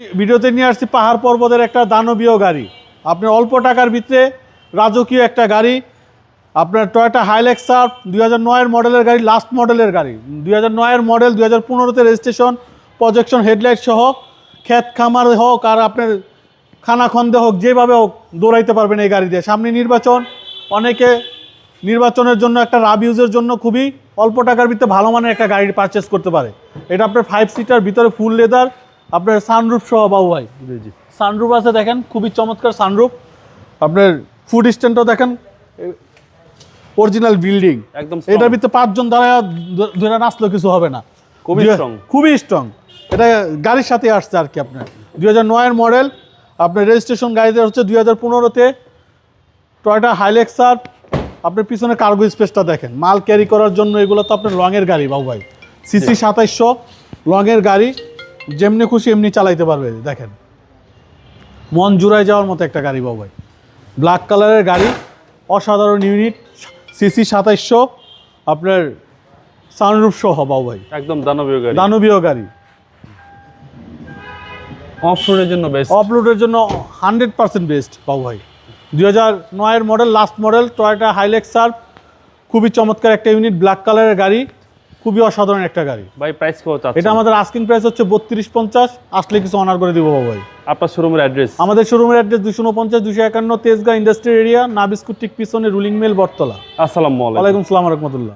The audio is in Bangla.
ভিডিওতে নিয়ে আসছি পাহাড় পর্বতের একটা দানবীয় গাড়ি। আপনার অল্প টাকার ভিতরে রাজকীয় একটা গাড়ি, আপনার টয়োটা হাইলেক্সার 2009-এর মডেলের গাড়ি, লাস্ট মডেলের গাড়ি। 2009-এর মডেল, 2015-তে রেজিস্ট্রেশন, প্রজেকশন হেডলাইট সহ, ক্ষেত খামার হোক আর আপনার খানাখন্দে হোক, যেভাবে হোক দৌড়াইতে পারবেন এই গাড়ি দিয়ে। সামনে নির্বাচন, অনেকে নির্বাচনের জন্য একটা রাব ইউজের জন্য খুবই অল্প টাকার ভিতরে ভালো মানের একটা গাড়ি পারচেস করতে পারে। এটা আপনার 5 সিটার, ভিতরে ফুল লেদার, আপনার সানরুফ সহ। বাবু ভাই সানরুফ আছে, দেখেন খুবই চমৎকার সানরুফ। আপনার ফুড স্ট্যান্ডও দেখেন অরিজিনাল বিল্ডিং, একদম। এটার ভিতরে 5 জন দাঁড়ায় ধরে নাচলেও কিছু হবে না, খুবই স্ট্রং। এটা গাড়ির সাথে আসছে আর কি। আপনার 2009-এর মডেল, আপনার রেজিস্ট্রেশন গাড়িতে হচ্ছে 2015-তে টয়োটা হাইলেক্সার। আপনার পিছনে কার্গো স্পেসটা দেখেন, মাল ক্যারি করার জন্য। এগুলো তো আপনার লংয়ের গাড়ি বাবু ভাই, সিসি 2700 লংয়ের গাড়ি, যেমনি খুশি এমনি চালাইতে পারবে। দেখেন মন জুড়ায় যাওয়ার মতো একটা গাড়ি বাবু ভাই, ব্ল্যাক কালারের গাড়ি, অসাধারণ ইউনিট, সিসি 2700, আপনার সানরুফ সহ বাবু ভাই, একদম দানবীয় গাড়ি। অফরোডের জন্য বেস্ট, অফরোডের জন্য 100% বেস্ট বাবু ভাই। 2009-এর মডেল, লাস্ট মডেল টয়োটা হাইলেক্সার, খুবই চমৎকার একটা ইউনিট, ব্ল্যাক কালারের গাড়ি, খুবই অসাধারণ একটা গাড়ি ভাই। প্রাইস কত আছে? এটা আমাদের আস্কিং প্রাইস হচ্ছে 3250, আসলে কিছু অনার করে দিব বাবু ভাই। আপনার শোরুমের অ্যাড্রেস? আমাদের শোরুমের অ্যাড্রেস 249-251 তেজগাঁ ইন্ডাস্ট্রিয়াল এরিয়া, নাবিস্কুট ঠিক পিছনে রুলিং মিল, বটতলা। আসসালামু আলাইকুম। ওয়ালাইকুম আসসালাম রাহমাতুল্লাহ।